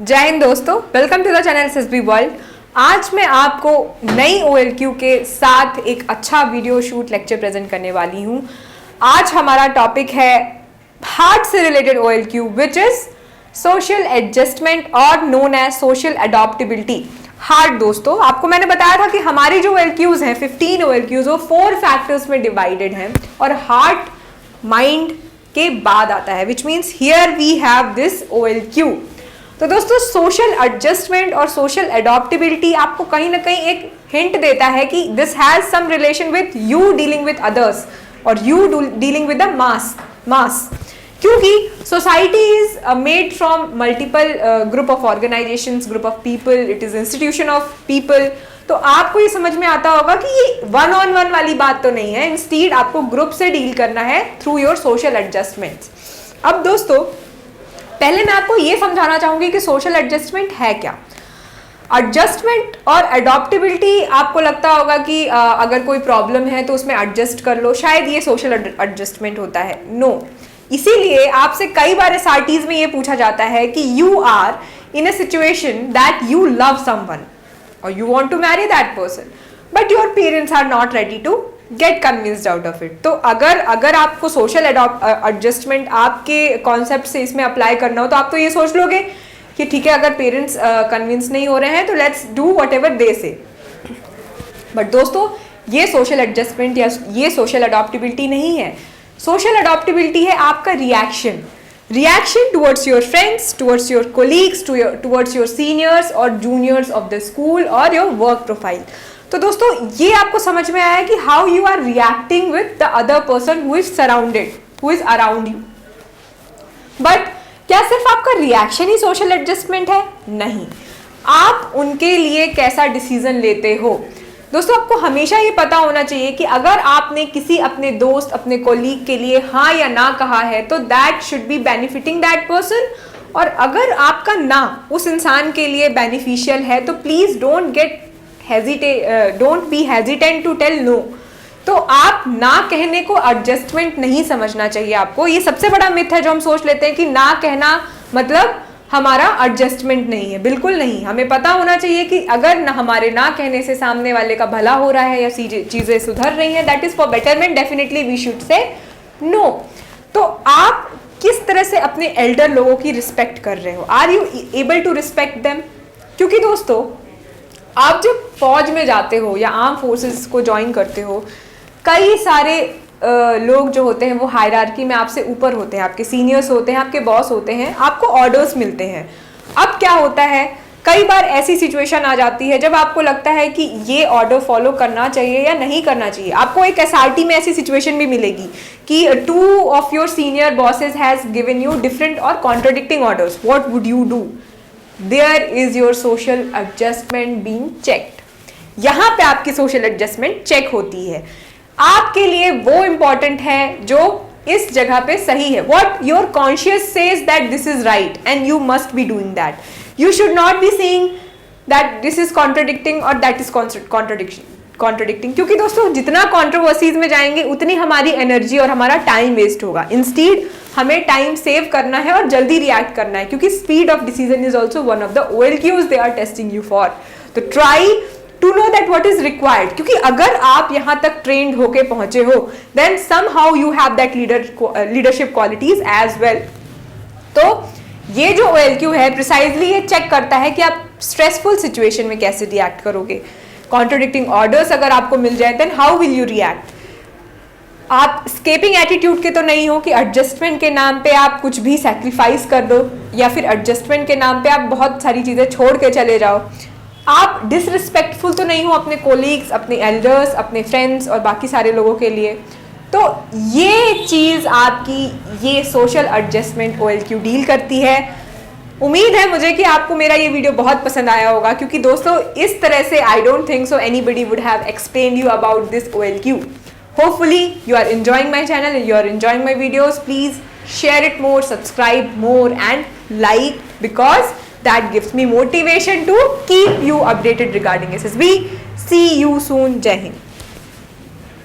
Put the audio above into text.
जय हिंद दोस्तों, welcome to the channel SSB world. आज मैं आपको नई OLQ के साथ एक अच्छा वीडियो शूट लेक्चर प्रेजेंट करने वाली हूं। आज हमारा टॉपिक है हार्ट से related OLQ which is social adjustment और known as social adaptability. Heart दोस्तों, आपको मैंने बताया था कि हमारी जो OLQs हैं 15 OLQs वो 4 फैक्टर्स में डिवाइडेड हैं और हार्ट माइंड के बाद आता है, which means here we have this OLQ। तो दोस्तों, सोशल एडजस्टमेंट और सोशल एडॉप्टेबिलिटी आपको कहीं ना कहीं एक हिंट देता है कि this has some relation with you dealing with others और you dealing with the mass, क्योंकि society is made from multiple group of organisations, group of people, it is institution of people. तो आपको ये समझ में आता होगा कि ये वन ऑन वन वाली बात तो नहीं है, इंस्टीड आपको ग्रुप से डील करना है थ्रू योर सोशल एडजस्टमेंट्स। अब दोस्तों, पहले मैं आपको ये समझाना चाहूंगी कि सोशल एडजस्टमेंट है क्या। एडजस्टमेंट और एडॉप्टेबिलिटी आपको लगता होगा कि अगर कोई प्रॉब्लम है तो उसमें एडजस्ट कर लो, शायद ये सोशल एडजस्टमेंट होता है। नो, इसीलिए आपसे कई बार SRTs में ये पूछा जाता है कि you are in a situation that you love someone और you want to marry that person but your parents are not ready to get convinced out of it. तो अगर आपको सोशल एडजस्टमेंट आपके कॉन्सेप्ट से इसमें अप्लाई करना हो तो आप तो ये सोच लोगे कि ठीक है, अगर पेरेंट्स कन्विंस नहीं हो रहे हैं तो लेट्स डू व्हाटएवर दे से। बट दोस्तों, ये सोशल एडजस्टमेंट या ये सोशल अडॉप्टेबिलिटी नहीं है। सोशल अडॉप्टेबिलिटी है आपका reaction towards your friends, towards your colleagues, towards your seniors और जूनियर्स ऑफ द स्कूल और योर वर्क प्रोफाइल। तो दोस्तों, ये आपको समझ में आया कि how you are reacting with the other person who is surrounded, who is around you. But क्या सिर्फ आपका रिएक्शन ही सोशल एडजस्टमेंट है? नहीं, आप उनके लिए कैसा डिसीजन लेते हो। दोस्तों, आपको हमेशा ये पता होना चाहिए कि अगर आपने किसी अपने दोस्त, अपने कोलीग के लिए हाँ या ना कहा है तो that should be benefiting that person, और अगर आपका ना उस इंसान के लिए बेनिफिशियल है तो please don't be hesitant to tell no. तो आप ना कहने को एडजस्टमेंट नहीं समझना चाहिए आपको। ये सबसे बड़ा मिथ है जो हम सोच लेते हैं कि ना कहना मतलब हमारा एडजस्टमेंट नहीं है। बिल्कुल नहीं, हमें पता होना चाहिए कि अगर हमारे ना कहने से सामने वाले का भला हो रहा है या चीजें सुधर रही हैं, that is for betterment, definitely we should say no. तो आप किस तरह से अपने एल्डर लोगों की रिस्पेक्ट कर रहे हो? Are you able to respect them? क्योंकि दोस्तों, आप जब फौज में जाते हो या आर्म फोर्सेस को ज्वाइन करते हो, कई सारे लोग जो होते हैं वो हायरार्की में आपसे ऊपर होते हैं, आपके सीनियर्स होते हैं, आपके बॉस होते हैं, आपको ऑर्डर्स मिलते हैं। अब क्या होता है, कई बार ऐसी सिचुएशन आ जाती है जब आपको लगता है कि ये ऑर्डर फॉलो करना चाहिए या नहीं करना चाहिए। आपको एक SRT में ऐसी सिचुएशन भी मिलेगी कि 2 of your senior bosses has given you different और contradicting orders, what would you do? There is your social adjustment being checked. यहाँ पे आपकी सोशल एडजस्टमेंट चेक होती है। आपके लिए वो इंपॉर्टेंट है जो इस जगह पे सही है। What your conscious says that this is right and you must be doing that. You should not be saying that this is contradicting और दैट इज कॉन्ट्रडिक्टिंग, क्योंकि दोस्तों, जितना कॉन्ट्रोवर्सीज में जाएंगे उतनी हमारी एनर्जी और हमारा टाइम वेस्ट होगा। इंस्टीड हमें टाइम सेव करना है और जल्दी रिएक्ट करना है, क्योंकि speed of decision is also one of the OLQs they are testing you for. तो try to know that what is required, क्योंकि अगर आप यहाँ तक ट्रेंड होके पहुंचे हो then somehow you have that leadership qualities as well. तो ये जो OLQ है प्रिसाइजली ये चेक करता है कि आप स्ट्रेसफुल सिचुएशन में कैसे रिएक्ट करोगे। कॉन्ट्रडिक्टिंग ऑर्डर्स अगर आपको मिल जाए then how will you react. आप स्केपिंग एटीट्यूड के तो नहीं हो कि एडजस्टमेंट के नाम पे आप कुछ भी सैक्रिफाइस कर दो या फिर एडजस्टमेंट के नाम पे आप बहुत सारी चीजें छोड़ के चले जाओ। आप डिसरिस्पेक्टफुल तो नहीं हो अपने कोलीग्स, अपने एल्डर्स, अपने फ्रेंड्स और बाकी सारे लोगों के लिए। तो ये चीज़ आपकी ये सोशल एडजस्टमेंट OLQ डील करती है। उम्मीद है मुझे कि आपको मेरा ये वीडियो बहुत पसंद आया होगा, क्योंकि दोस्तों, इस तरह से I don't think so anybody would have explained you about this OLQ। Hopefully you are enjoying my channel and you are enjoying my videos. Please share it more, subscribe more and like, because that gives me motivation to keep you updated regarding SSB. See you soon. Jai Hind.